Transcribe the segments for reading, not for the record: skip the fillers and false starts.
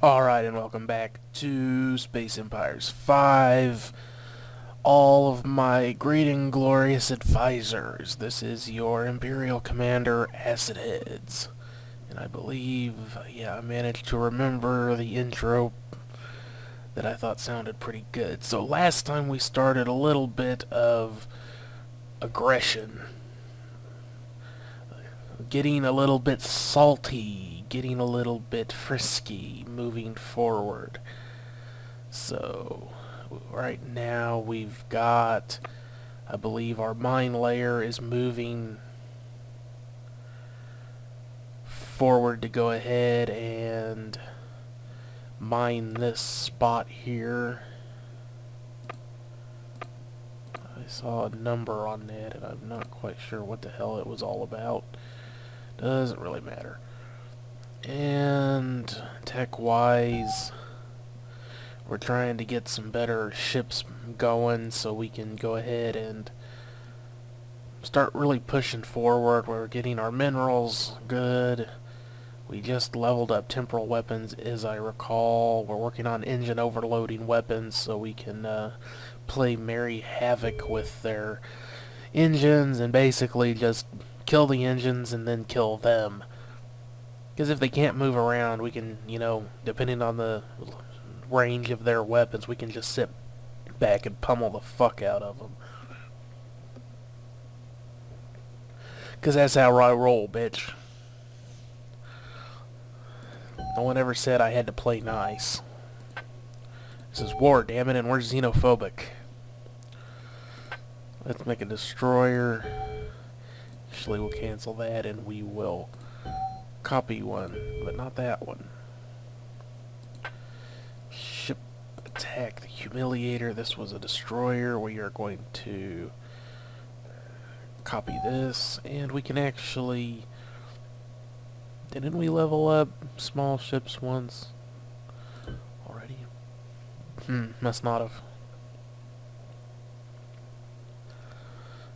Alright, and welcome back to Space Empires 5. All of my great and glorious advisors. This is your Imperial Commander, Acid Heads. And I believe, I managed to remember the intro that I thought sounded pretty good. So last time we started a little bit of aggression. Getting a little bit salty, getting a little bit frisky, moving forward. So, right now we've got, I believe our mine layer is moving forward to go ahead and mine this spot here. I saw a number on that and I'm not quite sure what the hell it was all about. Doesn't really matter. And tech-wise, we're trying to get some better ships going so we can go ahead and start really pushing forward. We're getting our minerals good. We just leveled up temporal weapons, as I recall. We're working on engine overloading weapons so we can play merry havoc with their engines and basically just kill the engines and then kill them. Because if they can't move around, we can, depending on the range of their weapons, we can just sit back and pummel the fuck out of them. Because that's how I roll, bitch. No one ever said I had to play nice. This is war, damn it, and we're xenophobic. Let's make a destroyer. Actually, we'll cancel that and we will copy one, but not that one. Ship attack the Humiliator. This was a destroyer. We are going to copy this, and we can actually... Didn't we level up small ships once already? Must not have.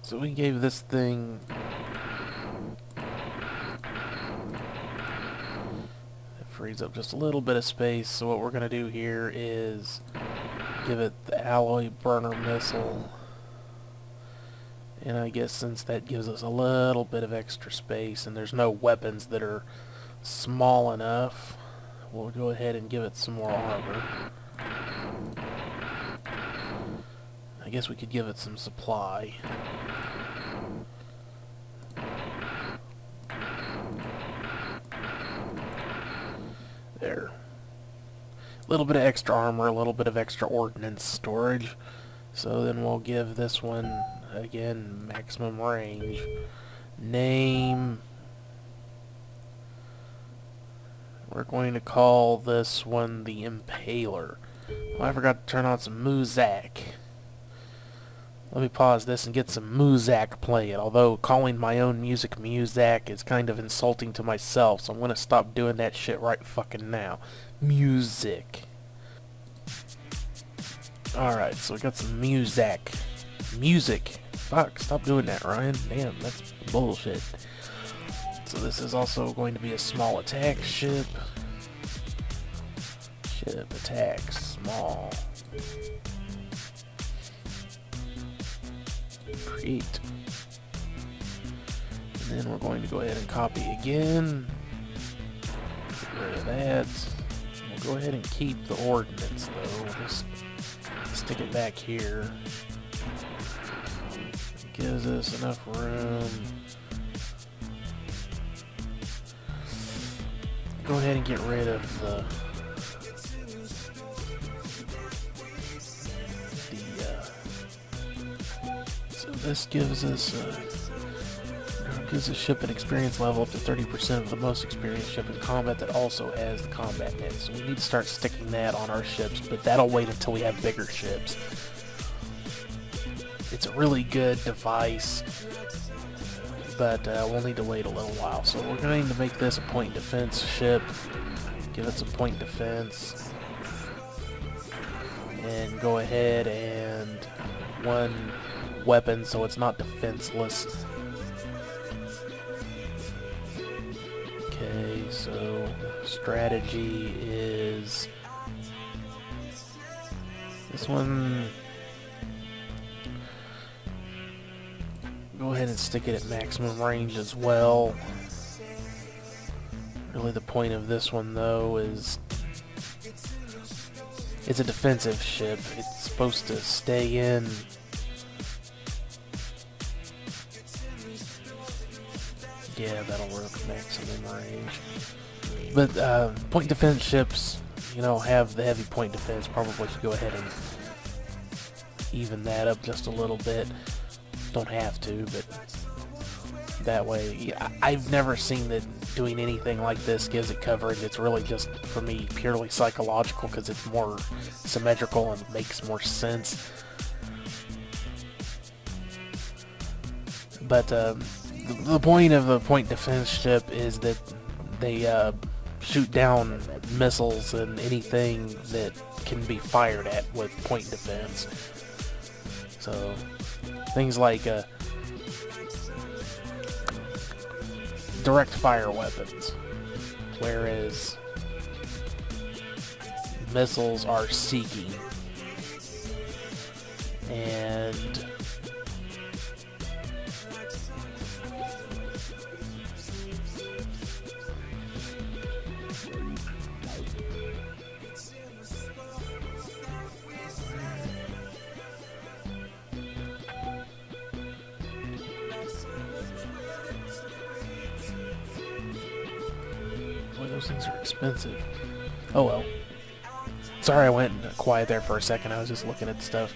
So we gave this thing... frees up just a little bit of space, so what we're going to do here is give it the alloy burner missile, and I guess since that gives us a little bit of extra space and there's no weapons that are small enough, we'll go ahead and give it some more armor. I guess we could give it some supply. There. A little bit of extra armor, a little bit of extra ordnance storage. So then we'll give this one, again, maximum range. Name. We're going to call this one the Impaler. Oh, I forgot to turn on some Muzak. Let me pause this and get some Muzak playing, although calling my own music Muzak is kind of insulting to myself, so I'm going to stop doing that shit right fucking now. Music. Alright, so we got some Muzak. Music. Fuck, stop doing that, Ryan. Damn, that's bullshit. So this is also going to be a small attack ship. Ship attack small. Create. And then we're going to go ahead and copy again. Get rid of that. We'll go ahead and keep the ordnance though. We'll just stick it back here. It gives us enough room. Go ahead and get rid of the so this gives us a ship an experience level up to 30% of the most experienced ship in combat that also has the combat net. So we need to start sticking that on our ships, but that'll wait until we have bigger ships. It's a really good device, but we'll need to wait a little while. So we're going to make this a point defense ship, give it some point defense, and go ahead and one weapon so it's not defenseless. Okay, so So strategy is this one. Go ahead and stick it at maximum range as well. Really the point of this one though is it's a defensive ship. It's supposed to stay in yeah, that'll work, maximum range. But point defense ships, you know, have the heavy point defense. Probably should go ahead and even that up just a little bit. Don't have to, but that way, yeah, I've never seen that doing anything like this gives it coverage. It's really just, for me, purely psychological because it's more symmetrical and makes more sense. But the point of the point defense ship is that they shoot down missiles and anything that can be fired at with point defense. So things like direct fire weapons, whereas missiles are seeking. And boy, those things are expensive. Oh well. Sorry I went quiet there for a second. I was just looking at stuff.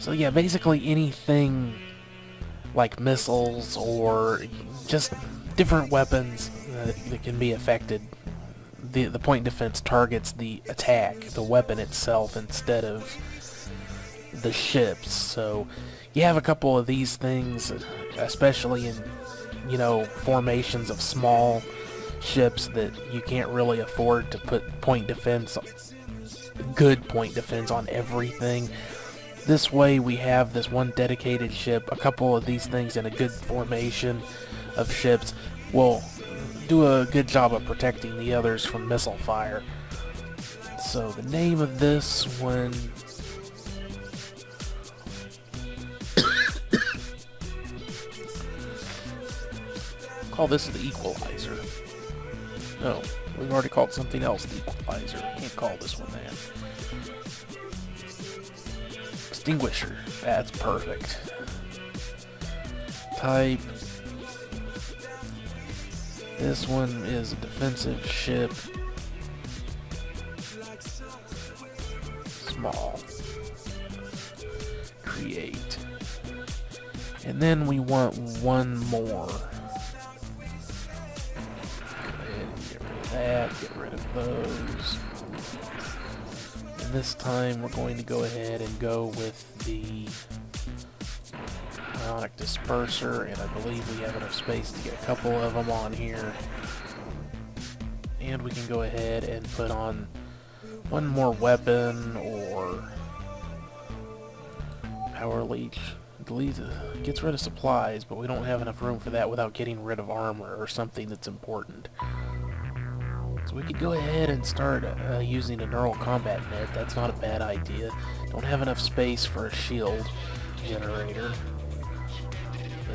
So yeah, basically anything like missiles or just different weapons that can be affected. The point defense targets the attack, the weapon itself, instead of the ships. So you have a couple of these things, especially in, you know, formations of small ships that you can't really afford to put point defense, good point defense on everything. This way we have this one dedicated ship, a couple of these things in a good formation of ships will do a good job of protecting the others from missile fire. So the name of this one, call this the Equalizer. No, we've already called something else the Equalizer. Can't call this one that. Extinguisher. That's perfect. Type. This one is a defensive ship. Small. Create. And then we want one more. Get rid of those. And this time we're going to go ahead and go with the ionic disperser, and I believe we have enough space to get a couple of them on here. And we can go ahead and put on one more weapon or power leech. Gets rid of supplies, but we don't have enough room for that without getting rid of armor or something that's important. So we could go ahead and start using a neural combat net. That's not a bad idea. Don't have enough space for a shield generator.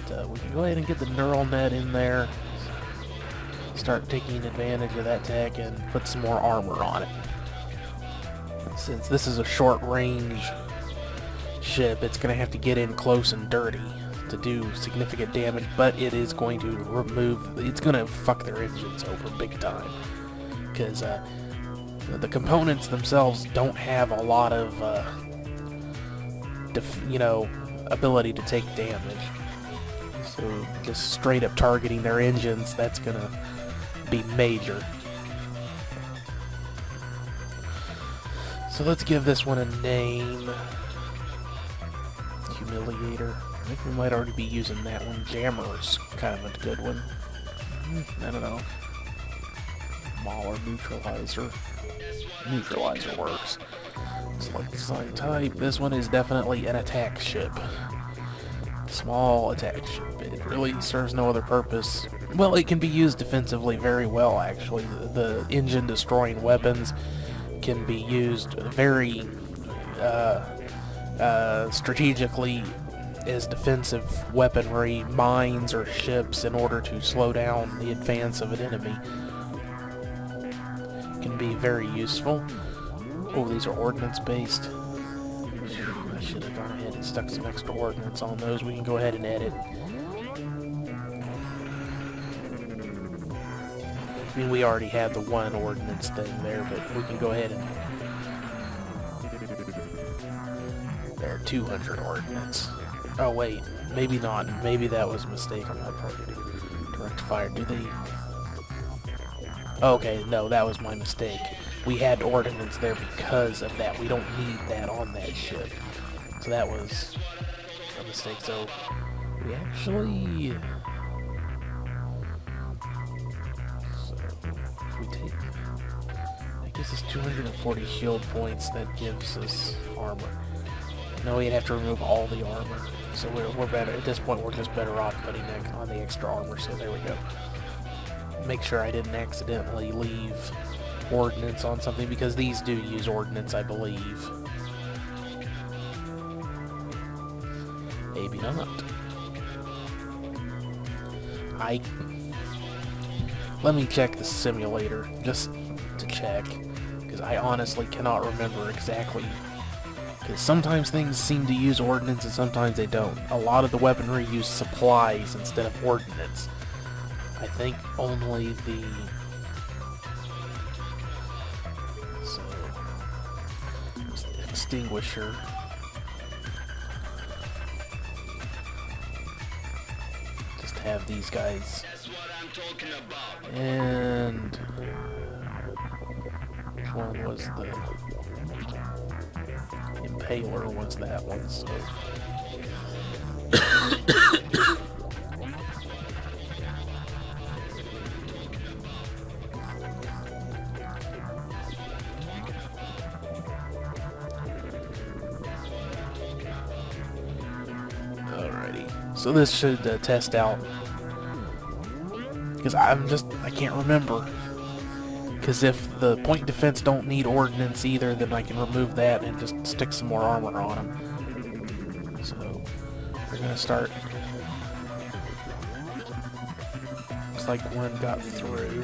But we can go ahead and get the neural net in there. Start taking advantage of that tech and put some more armor on it. Since this is a short range ship, it's going to have to get in close and dirty to do significant damage, but it is going to it's going to fuck their engines over big time. Because the components themselves don't have a lot of, ability to take damage. So just straight up targeting their engines, that's gonna be major. So let's give this one a name. Humiliator. I think we might already be using that one. Jammer's kind of a good one. I don't know. Mauler neutralizer. Neutralizer works. Select design type. This one is definitely an attack ship. Small attack ship. It really serves no other purpose. Well, it can be used defensively very well, actually. The engine-destroying weapons can be used very strategically as defensive weaponry, mines, or ships in order to slow down the advance of an enemy. Can be very useful. Oh, these are ordnance-based. I should have gone ahead and stuck some extra ordnance on those. We can go ahead and edit. I mean, we already have the one ordnance thing there, but we can go ahead and... There are 200 ordnance. Oh, wait. Maybe not. Maybe that was a mistake on my part. Direct fire. Do they... Okay, no, that was my mistake. We had ordnance there because of that. We don't need that on that ship. So that was a mistake. So we actually... So if we take... I guess it's 240 shield points that gives us armor. No, we'd have to remove all the armor. So we're better. At this point, we're just better off putting on the extra armor. So there we go. Make sure I didn't accidentally leave ordnance on something, because these do use ordnance, I believe. Maybe not. Let me check the simulator, just to check, because I honestly cannot remember exactly. Because sometimes things seem to use ordnance and sometimes they don't. A lot of the weaponry use supplies instead of ordnance. I think only the... So... extinguisher. Just have these guys. And... which one was the... Impaler was that one, so... So this should test out, because I can't remember, because if the point defense don't need ordnance either, then I can remove that and just stick some more armor on them. So we're going to start. Looks like one got through.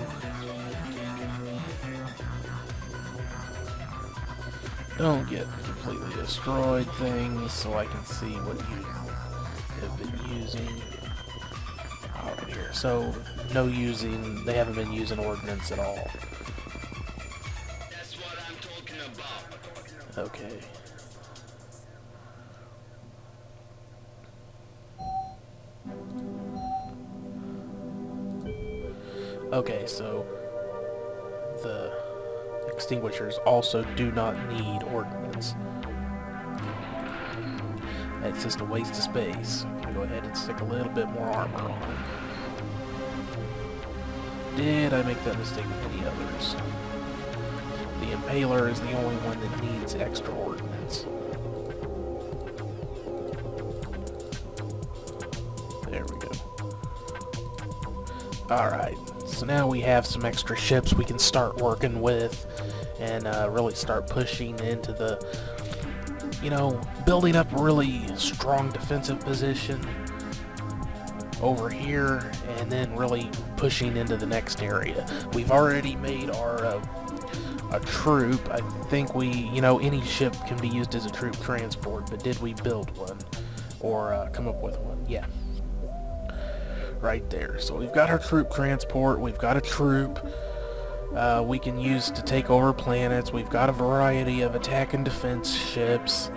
Don't get completely destroyed things, so I can see what you have been using out here. So no using, they haven't been using ordnance at all. That's what I'm talking about. Okay. Okay, so the extinguishers also do not need ordnance. It's just a waste of space. I'm gonna go ahead and stick a little bit more armor on it. Did I make that mistake with any others? The Impaler is the only one that needs extra ordnance. There we go. Alright, so now we have some extra ships we can start working with and really start pushing into the, you know, building up a really strong defensive position over here, and then really pushing into the next area. We've already made our a troop. I think we, you know, any ship can be used as a troop transport, but did we build one or come up with one? Yeah, right there. So we've got our troop transport. We've got a troop we can use to take over planets. We've got a variety of attack and defense ships.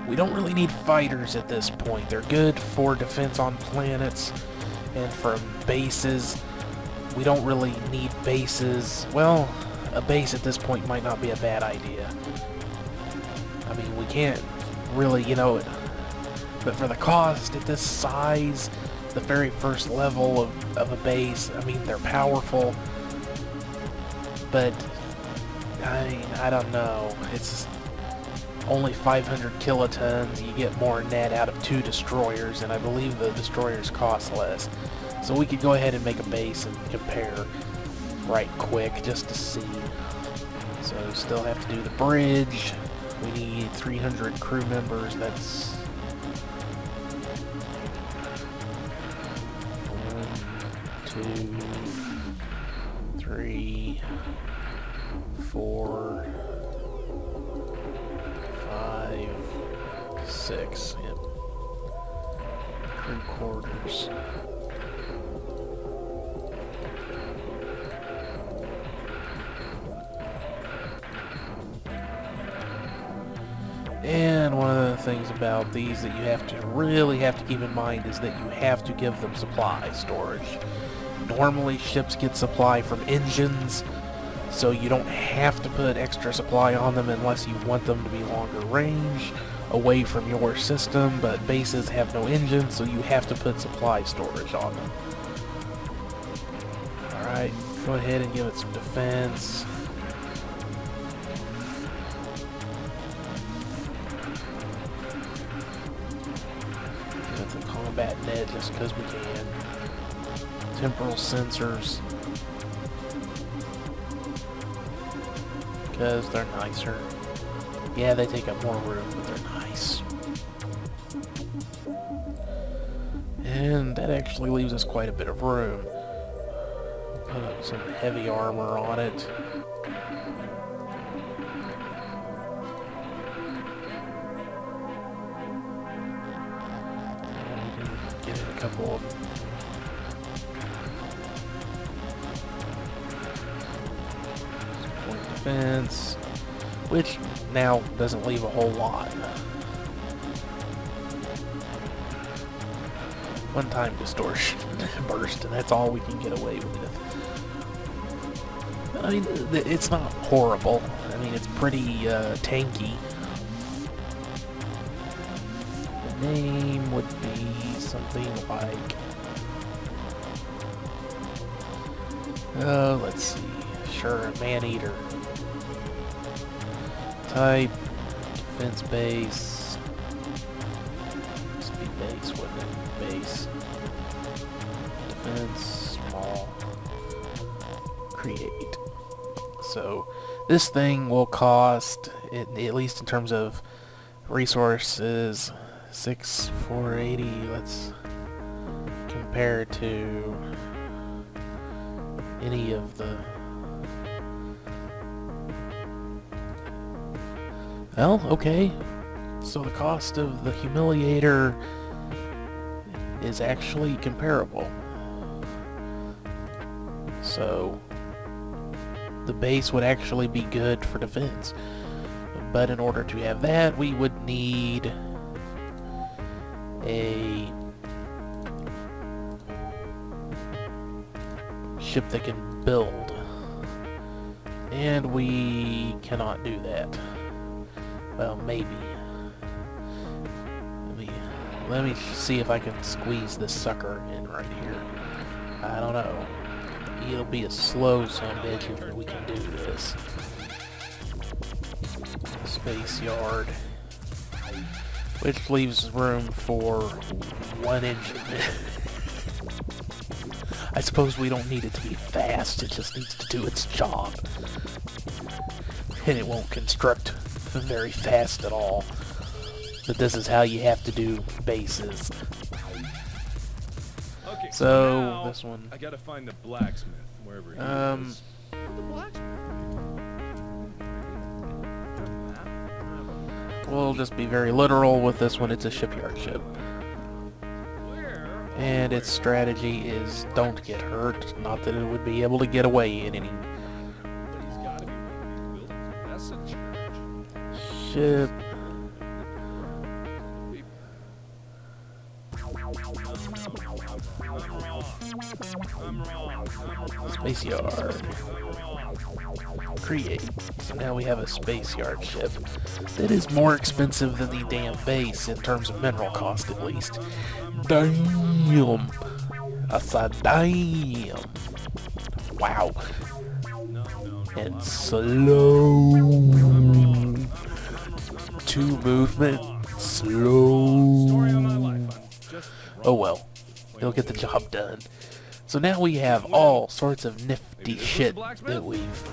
We don't really need fighters at this point. They're good for defense on planets and for bases. We don't really need bases. Well, a base at this point might not be a bad idea. I mean, we can't really, you know, but for the cost at this size, the very first level of a base, I mean, they're powerful, but I don't know. It's only 500 kilotons. You get more than that out of 2 destroyers, and I believe the destroyers cost less. So we could go ahead and make a base and compare right quick just to see. So still have to do the bridge. We need 300 crew members. That's 1, 2, 3, 4, 5, 6. Yep. Crew quarters. And one of the things about these that you really have to keep in mind is that you have to give them supply storage. Normally ships get supply from engines, so you don't have to put extra supply on them unless you want them to be longer range, away from your system, but bases have no engines, so you have to put supply storage on them. Alright, go ahead and give it some defense. Combat net just because we can. Temporal sensors because they're nicer. Yeah, they take up more room, but they're nice. And that actually leaves us quite a bit of room. Put some heavy armor on it. Couple of point defense, which now doesn't leave a whole lot. One-time distortion burst, and that's all we can get away with. I mean, it's not horrible. I mean, it's pretty tanky. The name would be something like, let's see, sure, a man-eater. Type, defense base, speed base, wouldn't it? Base, defense, small, create. So this thing will cost, at least in terms of resources, 6,480. Let's compare to any of the... Well, okay. So the cost of the Humiliator is actually comparable. So the base would actually be good for defense. But in order to have that, we would need a ship that can build, and we cannot do that. Well, maybe. Let me see if I can squeeze this sucker in right here. I don't know. It'll be a slow sumbitch if we can do this. Space yard. Which leaves room for one engine. I suppose we don't need it to be fast, it just needs to do its job. And it won't construct very fast at all. But this is how you have to do bases. Okay, so this one... I gotta find the blacksmith, wherever he is. The blacksmith? We'll just be very literal with this one. It's a shipyard ship. And its strategy is don't get hurt. Not that it would be able to get away in any... Ship... Space yard. Create. So now we have a space yard ship that is more expensive than the damn base in terms of mineral cost, at least. Damn. I said damn. Wow. And slow. 2 movement slow. Oh well, it'll get the job done. So now we have all sorts of nifty shit that we've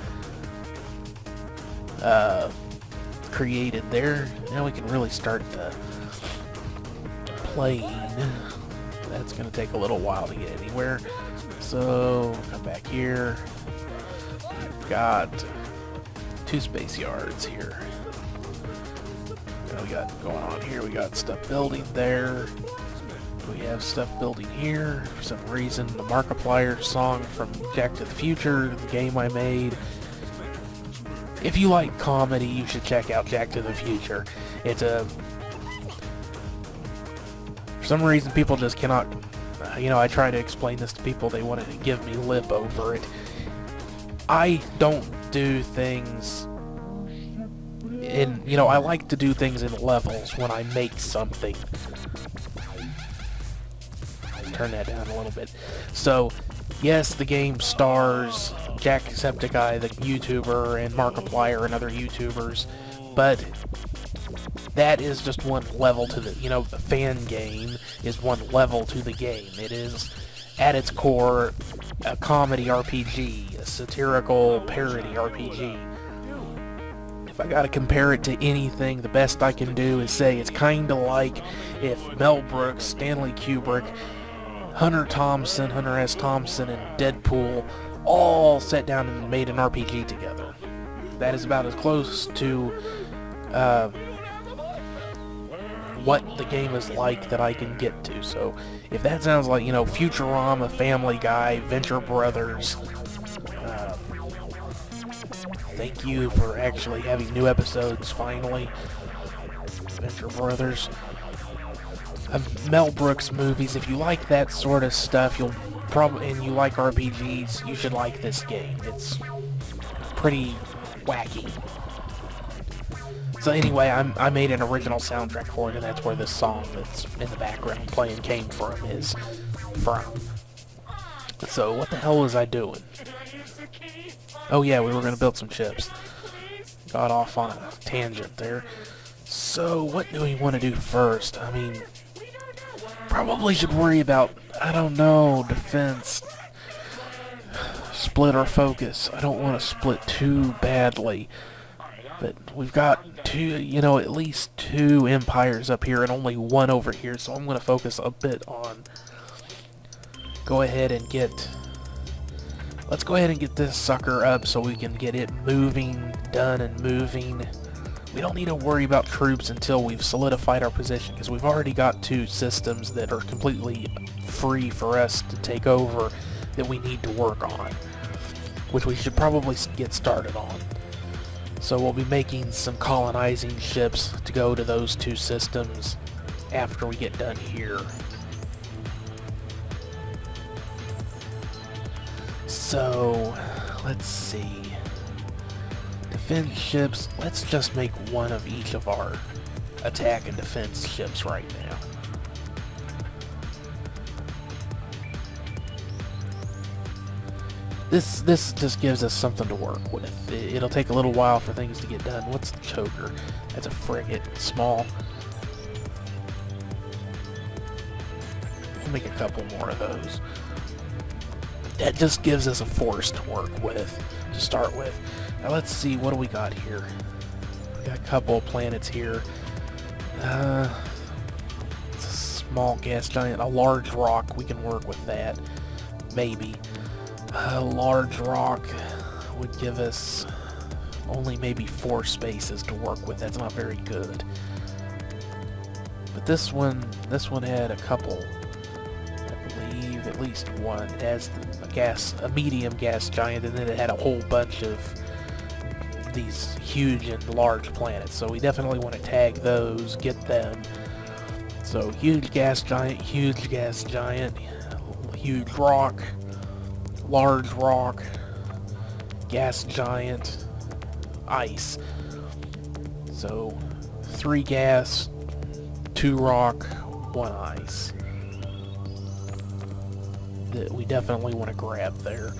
created there. Now we can really start the playing. That's gonna take a little while to get anywhere. So come back here. We've got 2 space yards here. What we got going on here? We got stuff building there. We have stuff building here. For some reason, the Markiplier song from Jack to the Future, the game I made. If you like comedy, you should check out Jack to the Future. It's a... For some reason, people just cannot... You know, I try to explain this to people, they want to give me lip over it. I don't do things in... You know, I like to do things in levels when I make something. Turn that down a little bit. So, yes, the game stars Jacksepticeye, the YouTuber, and Markiplier and other YouTubers, but that is just one level to the, you know, the fan game is one level to the game. It is, at its core, a comedy RPG, a satirical parody RPG. If I gotta compare it to anything, the best I can do is say it's kinda like if Mel Brooks, Stanley Kubrick, Hunter S. Thompson, and Deadpool all sat down and made an RPG together. That is about as close to what the game is like that I can get to. So if that sounds like, you know, Futurama, Family Guy, Venture Brothers, thank you for actually having new episodes finally. Venture Brothers. Mel Brooks movies, if you like that sort of stuff, you'll probably, and you like RPGs, you should like this game. It's pretty wacky. So anyway, I made an original soundtrack for it, and that's where this song that's in the background playing came from. So what the hell was I doing? Oh yeah, we were going to build some ships. Got off on a tangent there. So what do we want to do first? I mean... Probably should worry about, I don't know, defense, split or focus. I don't want to split too badly, but we've got 2, you know, at least 2 empires up here and only 1 over here, so I'm going to focus a bit on, let's go ahead and get this sucker up so we can get it moving, done and moving. We don't need to worry about troops until we've solidified our position, because we've already got 2 systems that are completely free for us to take over that we need to work on, which we should probably get started on. So we'll be making some colonizing ships to go to those 2 systems after we get done here. So, let's see. Defense ships, let's just make 1 of each of our attack and defense ships right now. This just gives us something to work with. It'll take a little while for things to get done. What's the choker? That's a frigate. Small. We'll make a couple more of those. That just gives us a force to work with, to start with. Now let's see, what do we got here? We got a couple of planets here. It's a small gas giant, a large rock, we can work with that. Maybe. A large rock would give us only maybe 4 spaces to work with. That's not very good. But this one had a couple. I believe at least one. It has a medium gas giant, and then it had a whole bunch of these huge and large planets. So we definitely want to tag those, get them. So huge gas giant, huge rock, large rock, gas giant, ice. So 3 gas, 2 rock, 1 ice. That we definitely want to grab there.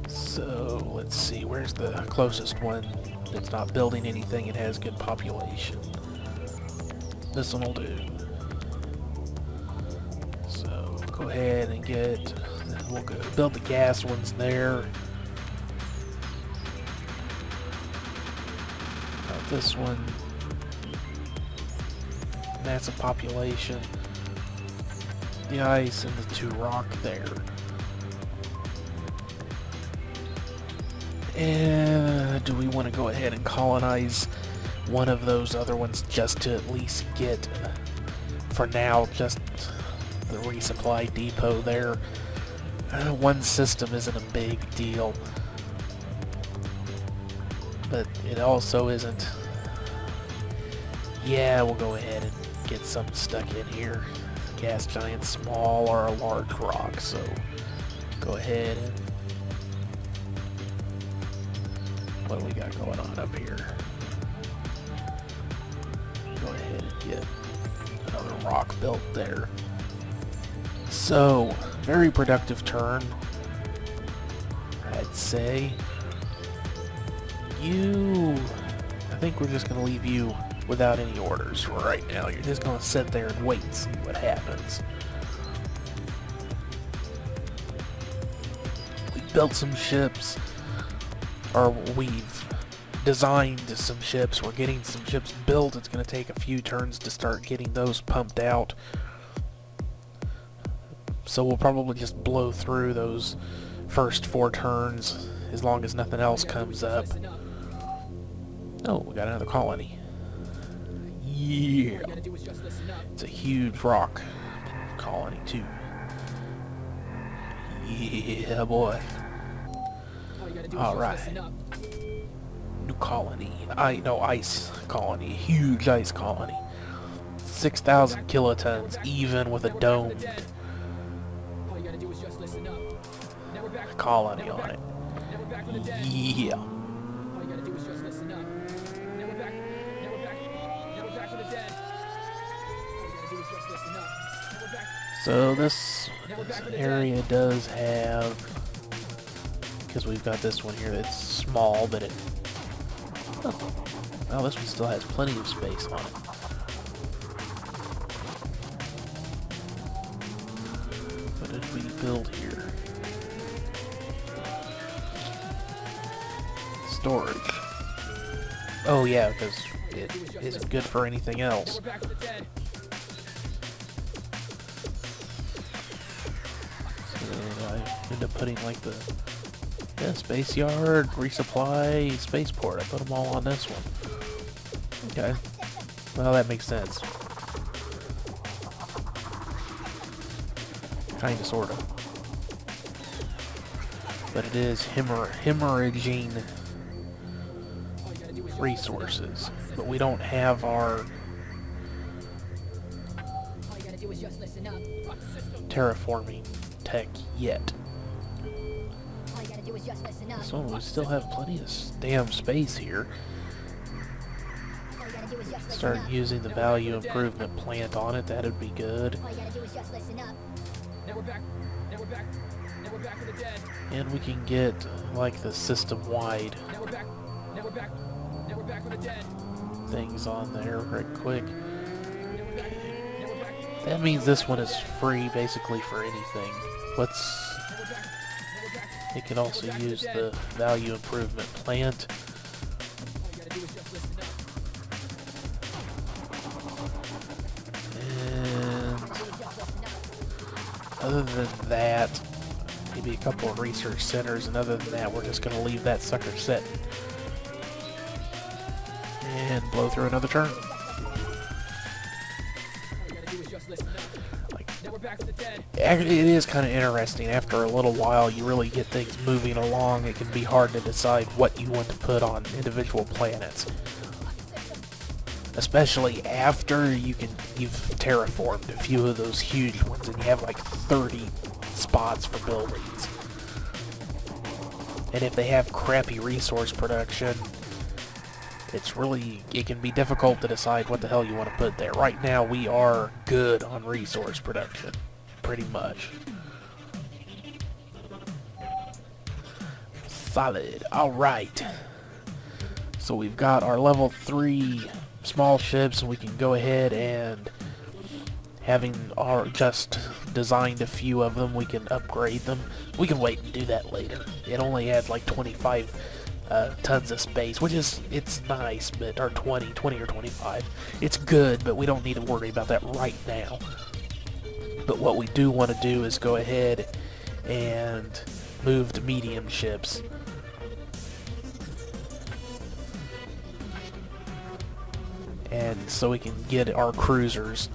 So let's see, where's the closest one? it's not building anything, it has good population. This one will do. So go ahead and we'll go build the gas ones there. Got this one. Massive population. The ice and the 2 rock there. And do we want to go ahead and colonize one of those other ones just to at least get, for now, just the resupply depot there? One system isn't a big deal, but it also isn't. Yeah, we'll go ahead and get something stuck in here. Gas giant, small, or a large rock, so go ahead and what do we got going on up here? Go ahead and get another rock built there. So, very productive turn, I'd say. I think we're just going to leave you without any orders for right now. You're just going to sit there and wait and see what happens. We've built some ships, or we've designed some ships. We're getting some ships built. It's going to take a few turns to start getting those pumped out. So we'll probably just blow through those first 4 turns as long as nothing else comes up. Oh, we got another colony. Yeah. It's a huge rock colony too. Yeah, boy. Alright. New colony. Ice colony. Huge ice colony. 6,000 kilotons, even with a domed colony on it. Yeah. So this area does have, because we've got this one here that's small, but it, well, this one still has plenty of space on it. What did we build here? Storage. Oh yeah, because it isn't good for anything else. I end up putting like the space yard, resupply, spaceport. I put them all on this one. Okay. Well, that makes sense. Kinda, sorta. But it is hemorrhaging resources. But we don't have our terraforming tech yet. So we still have plenty of damn space here. Start using the value improvement plant on it, that'd be good. And we can get like the system-wide things on there right quick. That means this one is free basically for anything. It can also use the value improvement plant. And other than that, maybe a couple of research centers, and other than that, we're just going to leave that sucker set and blow through another turn. It is kind of interesting. After a little while, you really get things moving along. It can be hard to decide what you want to put on individual planets, especially after you've terraformed a few of those huge ones, and you have like 30 spots for buildings. And if they have crappy resource production, it can be difficult to decide what the hell you want to put there. Right now, we are good on resource production, pretty much. Solid. Alright. So we've got our level 3 small ships, and we can go ahead and, having just designed a few of them, we can upgrade them. We can wait and do that later. It only adds like 25 tons of space, which is, it's nice, but, or 20 or 25. It's good, but we don't need to worry about that right now. But what we do want to do is go ahead and move to medium ships. And so we can get our cruisers.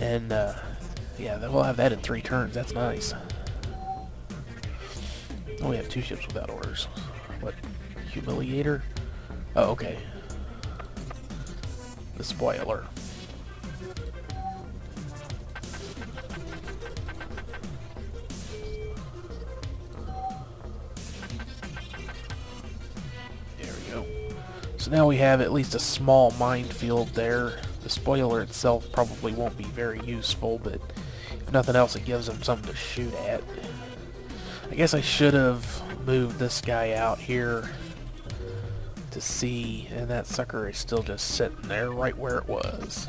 And, yeah, we'll have that in 3 turns. That's nice. Oh, we have 2 ships without orders. What? Humiliator? Oh, okay. The spoiler. There we go. So now we have at least a small minefield there. The spoiler itself probably won't be very useful, but if nothing else, it gives them something to shoot at. I guess I should have moved this guy out here to see, and that sucker is still just sitting there right where it was.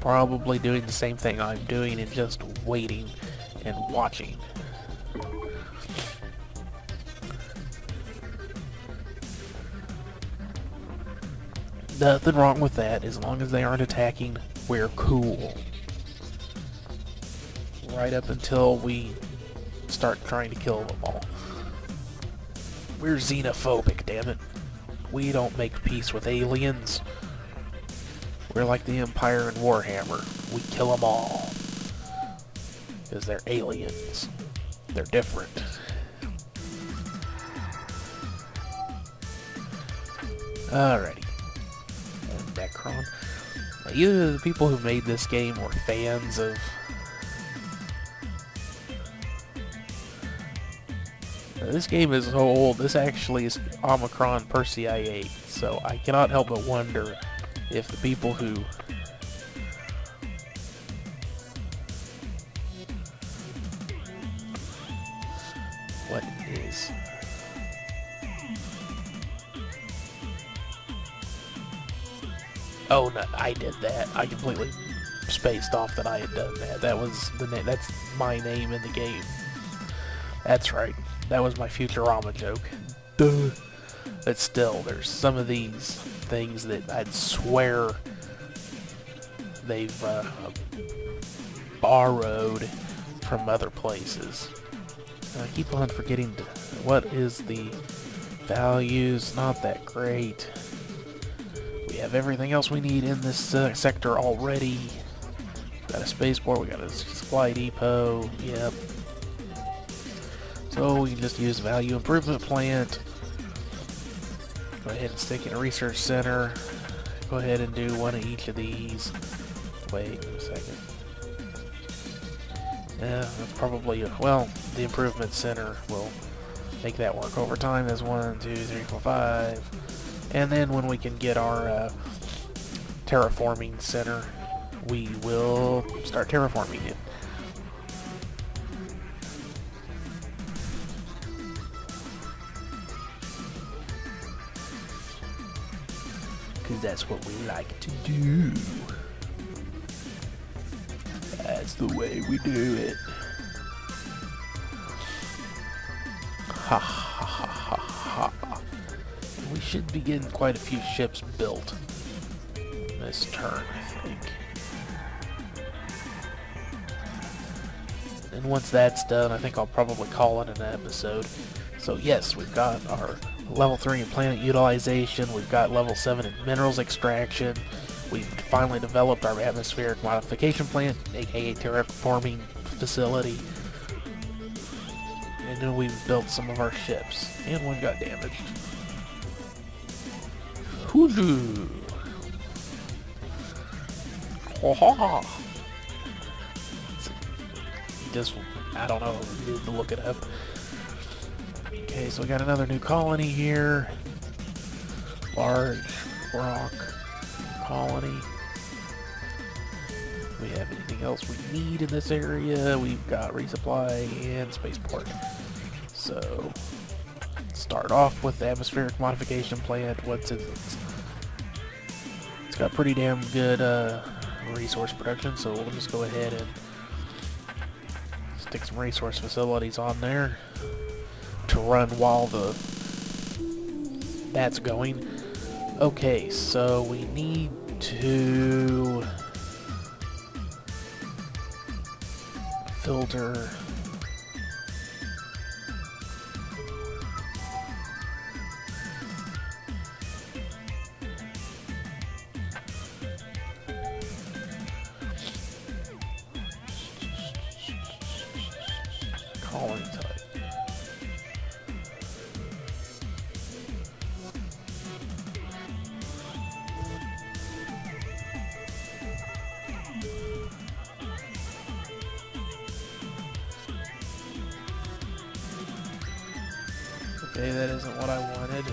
Probably doing the same thing I'm doing and just waiting and watching. Nothing wrong with that, as long as they aren't attacking, we're cool. Right up until we start trying to kill them all. We're xenophobic, damn it. We don't make peace with aliens. We're like the Empire in Warhammer. We kill them all. Because they're aliens. They're different. Alrighty. And Necron. Either the people who made this game were fans of... This game is so old. This actually is Omicron Persei 8, so I cannot help but wonder if the people who... What is... Oh, no, I did that. I completely spaced off that I had done that. That was the name. That's my name in the game. That's right. That was my Futurama joke. Duh. But still, there's some of these things that I'd swear they've borrowed from other places. I keep on forgetting what is the values. Not that great. We have everything else we need in this sector already. Got a spaceport, we got a supply depot, yep. So we can just use value improvement plant. Go ahead and stick in a research center. Go ahead and do one of each of these. Wait a second. Yeah, that's probably, well, the improvement center will make that work over time. There's 1, 2, 3, 4, 5. And then when we can get our terraforming center, we will start terraforming it. Because that's what we like to do. That's the way we do it. Ha ha ha ha ha. We should be getting quite a few ships built this turn, I think. And once that's done, I think I'll probably call it an episode. So yes, we've got our level 3 in planet utilization, we've got level 7 in minerals extraction, we've finally developed our atmospheric modification plant, aka terraforming facility, and then we've built some of our ships, and one got damaged. Hoodoo! Ha ha! Just, I don't know, you need to look it up. Okay, so we got another new colony here. Large rock colony. we have anything else we need in this area. We've got resupply and spaceport. So, start off with the atmospheric modification plant. It's got pretty damn good resource production, so we'll just go ahead and stick some resource facilities on there to run while that's going. Okay, so we need to filter colony type. Okay, that isn't what I wanted.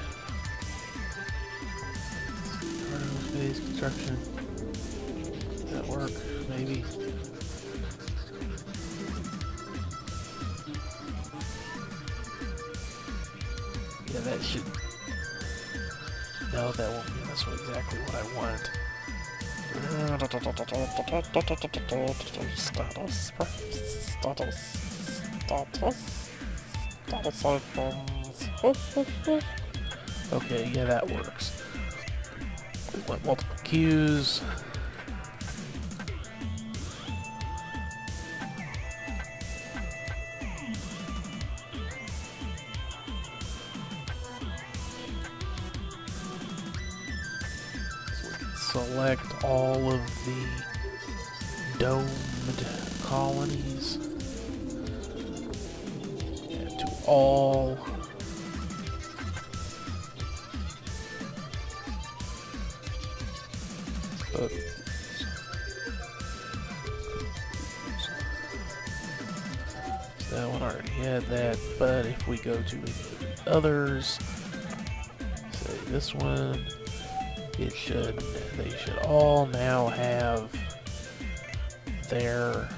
Space construction. Does that work? Maybe. Yeah, that should... No, that won't be. That's exactly what I want. Okay, yeah, that works. We want multiple queues. Select all of the domed colonies. Add to all. That one already had that, but if we go to any of the others, say this one, they should all now have their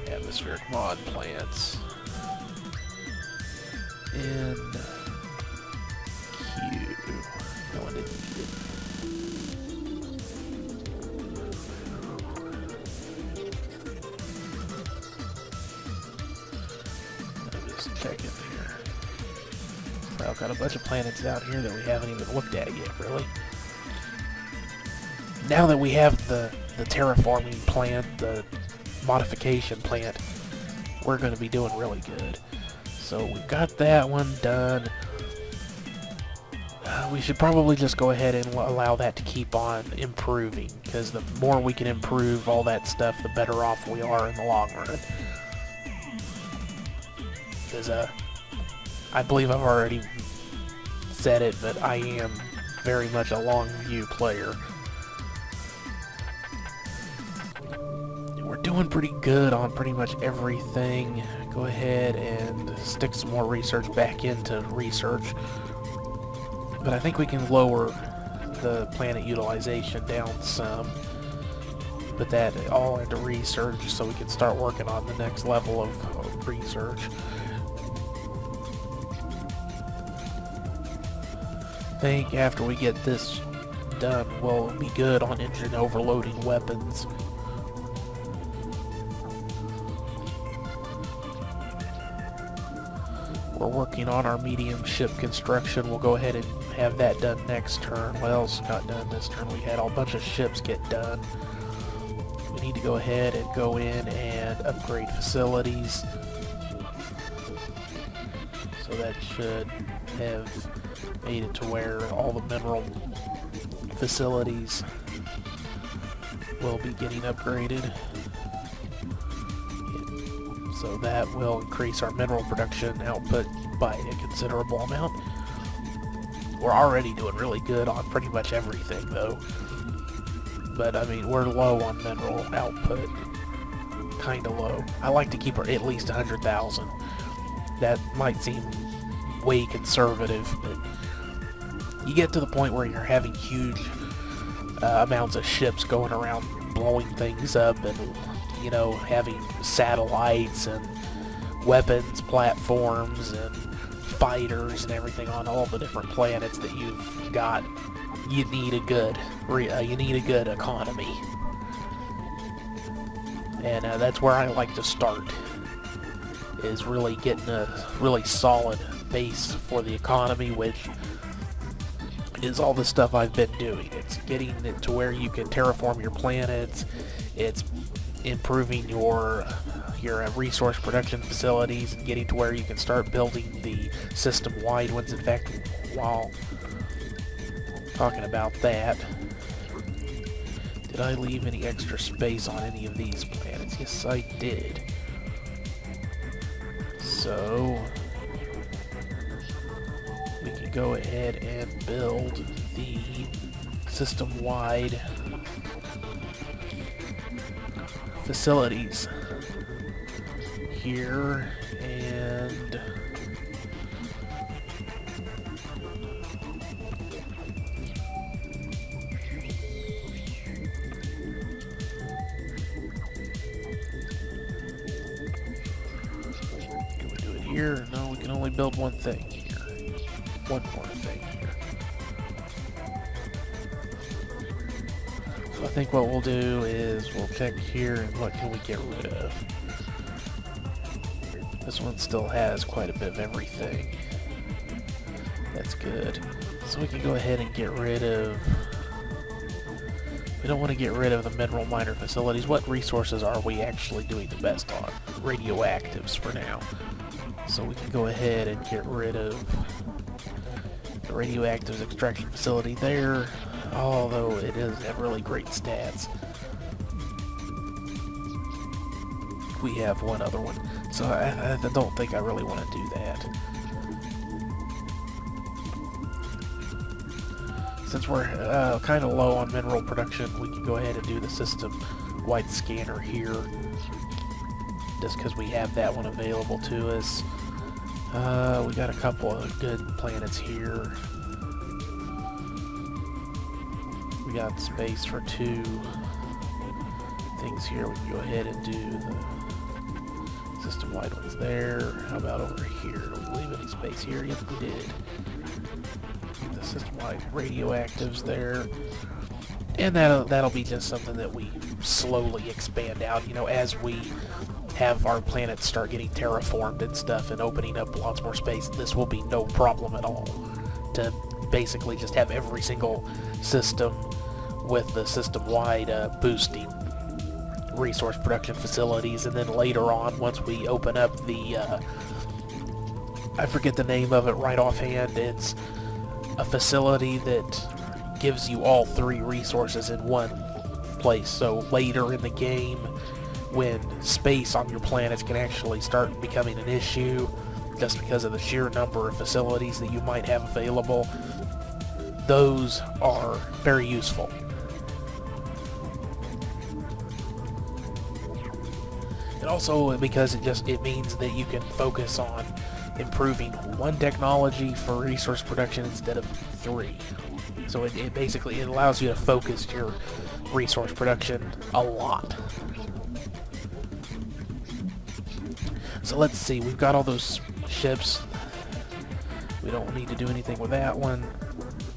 atmospheric mod plants in queue. No one didn't need it. Check in here. So I've got a bunch of planets out here that we haven't even looked at yet, really. Now that we have the terraforming plant, the modification plant, we're going to be doing really good. So we've got that one done. We should probably just go ahead and allow that to keep on improving, because the more we can improve all that stuff, the better off we are in the long run. Because, I believe I've already said it, but I am very much a long view player. We're doing pretty good on pretty much everything. Go ahead and stick some more research back into research. But I think we can lower the planet utilization down some. Put that all into research so we can start working on the next level of research. I think after we get this done, we'll be good on engine overloading weapons. We're working on our medium ship construction. We'll go ahead and have that done next turn. Well, it's not done this turn. We had a bunch of ships get done. We need to go ahead and go in and upgrade facilities. So that should have made it to where all the mineral facilities will be getting upgraded. So that will increase our mineral production output by a considerable amount. We're already doing really good on pretty much everything though. But I mean, we're low on mineral output. Kinda low. I like to keep her at least 100,000. that might seem way conservative, but you get to the point where you're having huge amounts of ships going around blowing things up, and you know, having satellites and weapons platforms and fighters and everything on all the different planets that you've got. You need a good economy, and that's where I like to start, is really getting a really solid base for the economy, which is all the stuff I've been doing. It's getting it to where you can terraform your planets, it's improving your resource production facilities, and getting to where you can start building the system-wide ones. In fact, while talking about that, did I leave any extra space on any of these planets? Yes, I did. So we can go ahead and build the system-wide facilities here, and can we do it here? No, we can only build one thing here. One more thing here. So I think what we'll do is we'll check here and what can we get rid of. This one still has quite a bit of everything. That's good. So we can go ahead and get rid of... We don't want to get rid of the mineral miner facilities. What resources are we actually doing the best on? Radioactives for now. So we can go ahead and get rid of the radioactives extraction facility there, although it does have really great stats. We have one other one, so I don't think I really want to do that. Since we're kind of low on mineral production, we can go ahead and do the system-wide scanner here, just because we have that one available to us. We got a couple of good planets here. We got space for 2 things here. We can go ahead and do the system-wide ones there. How about over here? Did we leave any space here? Yep, we did. The system-wide radioactives there. And that'll be just something that we slowly expand out, you know, as we have our planets start getting terraformed and stuff and opening up lots more space. This will be no problem at all to basically just have every single system with the system-wide boosting resource production facilities, and then later on, once we open up the I forget the name of it right offhand, it's a facility that gives you all 3 resources in one place. So later in the game, when space on your planets can actually start becoming an issue just because of the sheer number of facilities that you might have available, those are very useful. And also because it means that you can focus on improving one technology for resource production instead of 3. So it basically allows you to focus your resource production a lot. So let's see, we've got all those ships. We don't need to do anything with that one.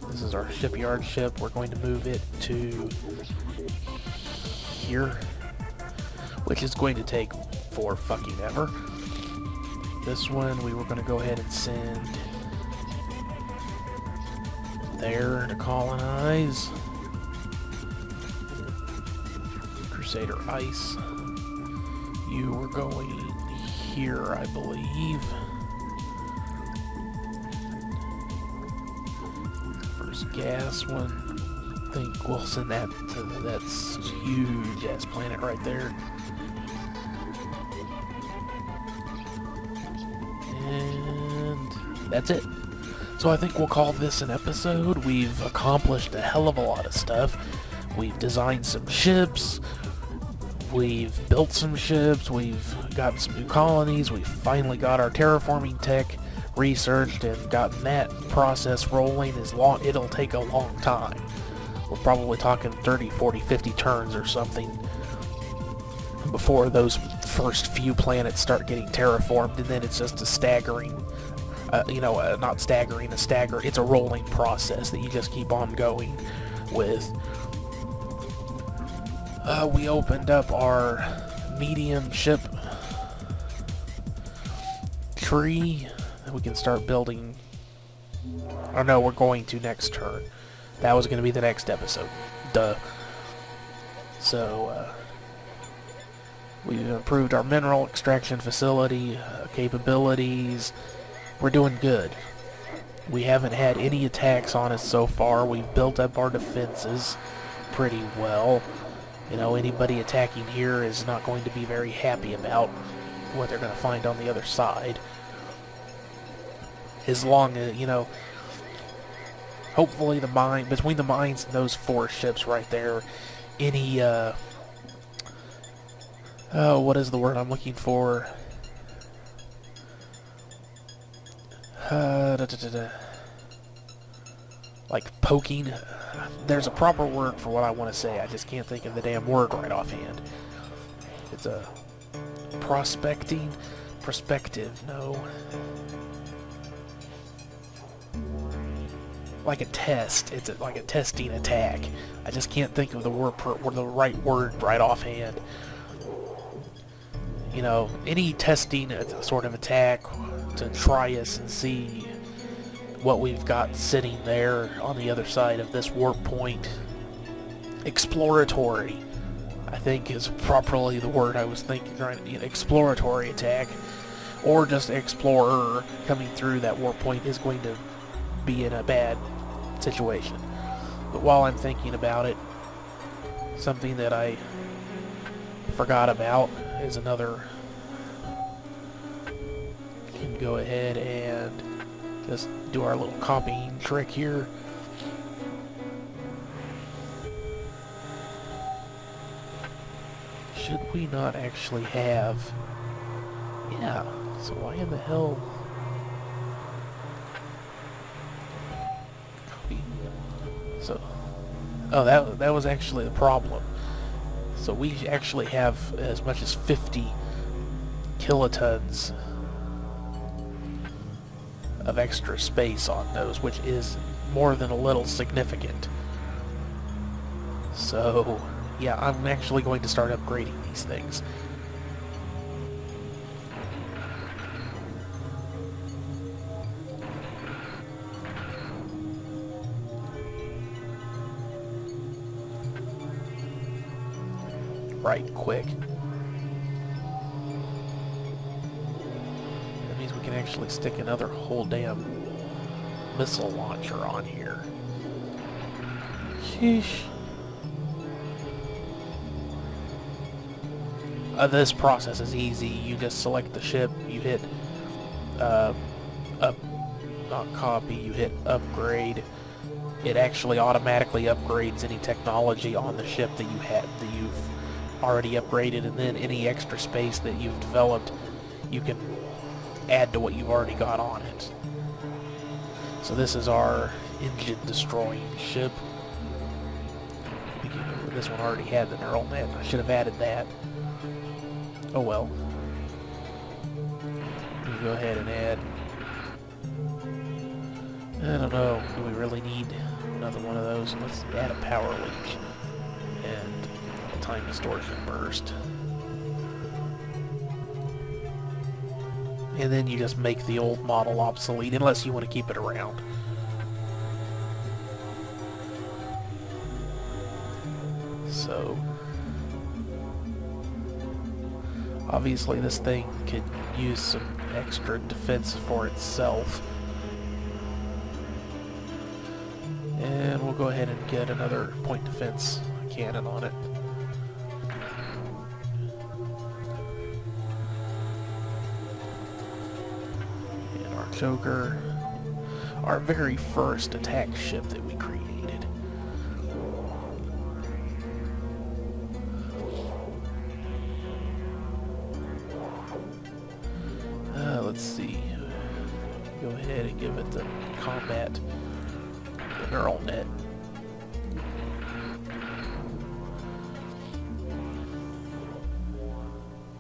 This is our shipyard ship. We're going to move it to here, which is going to take for fucking ever. This one we were going to go ahead and send there to colonize. Crusader Ice. You were going here, I believe. First gas one. I think we'll send that to that's huge ass planet right there. And that's it. So I think we'll call this an episode. We've accomplished a hell of a lot of stuff. We've designed some ships. We've built some ships, we've gotten some new colonies, we've finally got our terraforming tech researched and gotten that process rolling. It'll take a long time. We're probably talking 30, 40, 50 turns or something before those first few planets start getting terraformed, and then it's just a staggering, not staggering, it's a rolling process that you just keep on going with. We opened up our medium ship tree. We can start building. Oh no, we're going to next turn. That was going to be the next episode. Duh. So, we've improved our mineral extraction facility capabilities. We're doing good. We haven't had any attacks on us so far. We've built up our defenses pretty well. You know, anybody attacking here is not going to be very happy about what they're going to find on the other side. As long as, hopefully between the mines and those 4 ships right there, any, what is the word I'm looking for? Like poking. There's a proper word for what I want to say. I just can't think of the damn word right offhand. It's a perspective, no. Like a test. It's like a testing attack. I just can't think of the right word right offhand. Any testing sort of attack to try us and see what we've got sitting there on the other side of this warp point. Exploratory, I think, is properly the word I was thinking. Right? Exploratory attack, or just explorer coming through that warp point is going to be in a bad situation. But while I'm thinking about it, something that I forgot about is another. Can go ahead and just do our little copying trick here. Should we not actually have... Yeah, so why in the hell... Copy. So... Oh, that was actually the problem. So we actually have as much as 50 kilotons of extra space on those, which is more than a little significant. So, yeah, I'm actually going to start upgrading these things. Right, quick. We can actually stick another whole damn missile launcher on here. Sheesh. This process is easy. You just select the ship, you hit not copy, you hit upgrade. It actually automatically upgrades any technology on the ship that you've already upgraded, and then any extra space that you've developed, you can add to what you've already got on it. So this is our engine destroying ship. This one already had the neural net. I should have added that. Oh well. Let me go ahead and add. I don't know. Do we really need another one of those? Let's add a power leak and a time distortion burst. And then you just make the old model obsolete, unless you want to keep it around. So, obviously this thing could use some extra defense for itself. And we'll go ahead and get another point defense cannon on it. Joker, our very first attack ship that we created. let's see. Go ahead and give it the combat, the neural net.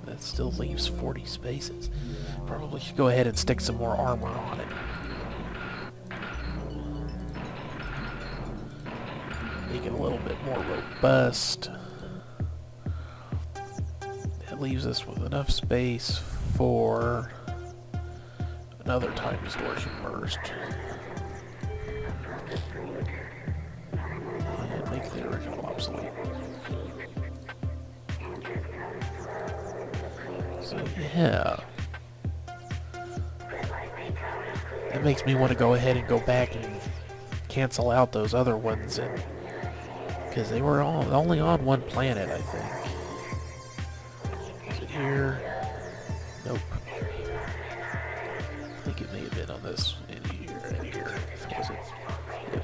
That still leaves 40 spaces. Probably should go ahead and stick some more armor on it. Make it a little bit more robust. That leaves us with enough space for another time distortion burst. And make the original obsolete. So yeah. That makes me want to go ahead and go back and cancel out those other ones, and because they were all only on one planet, I think. Is it here? Nope. I think it may have been on this in here, right here. Was it? Yep.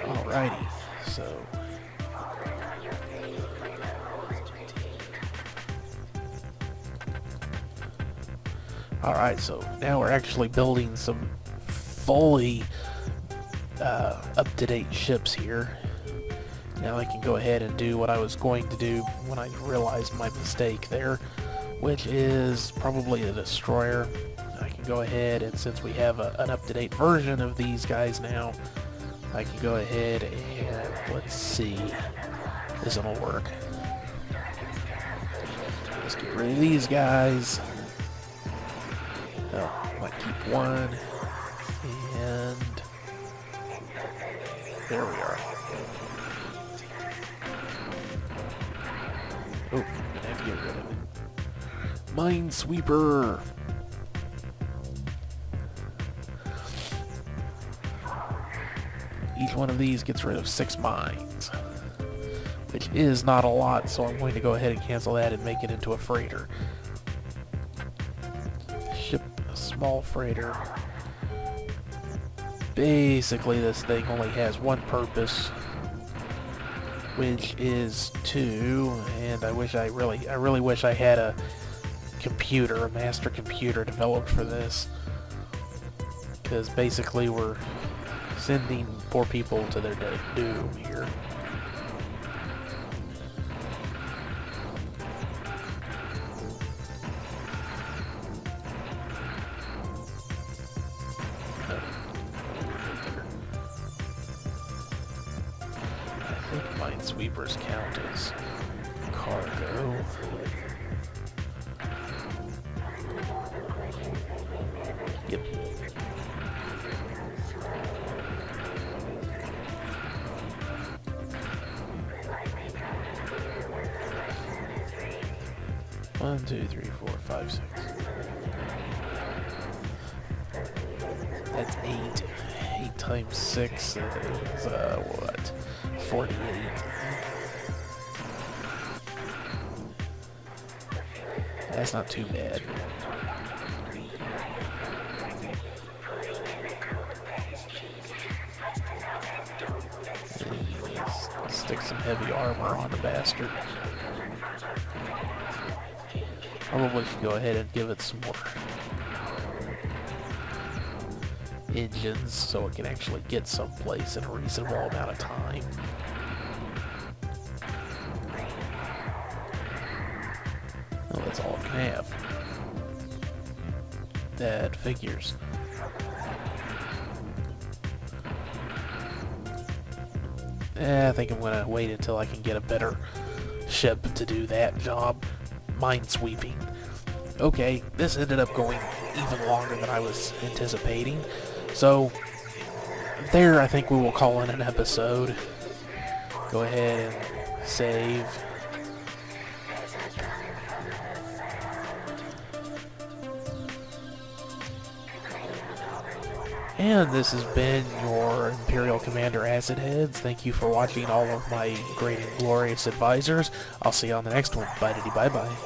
Alrighty, so alright, so now we're actually building some fully up-to-date ships here. Now I can go ahead and do what I was going to do when I realized my mistake there, which is probably a destroyer. I can go ahead, and since we have an up-to-date version of these guys now, I can go ahead and, let's see, this will work. Let's get rid of these guys. Oh, I might keep one, and there we are. Oh, I'm gonna have to get rid of it. Minesweeper! Each one of these gets rid of 6 mines, which is not a lot, so I'm going to go ahead and cancel that and make it into a freighter. Ship a small freighter. Basically, this thing only has one purpose, which is to, and I really wish I had a computer, a master computer developed for this, because basically we're sending poor people to their doom here. I think minesweepers count as cargo. Yep. One, two, three, 4, 5, 6. That's 8. 8 times 6 is, what? 48. That's not too bad. Let's stick some heavy armor on the bastard. Probably should go ahead and give it some more engines so it can actually get someplace in a reasonable amount of time. Well, that's all it can have. That figures. I think I'm gonna wait until I can get a better ship to do that job. Minesweeping. Okay, this ended up going even longer than I was anticipating. So, there I think we will call it an episode. Go ahead and save. And this has been your Imperial Commander Acid Heads. Thank you for watching all of my great and glorious advisors. I'll see you on the next one. Bye-bye.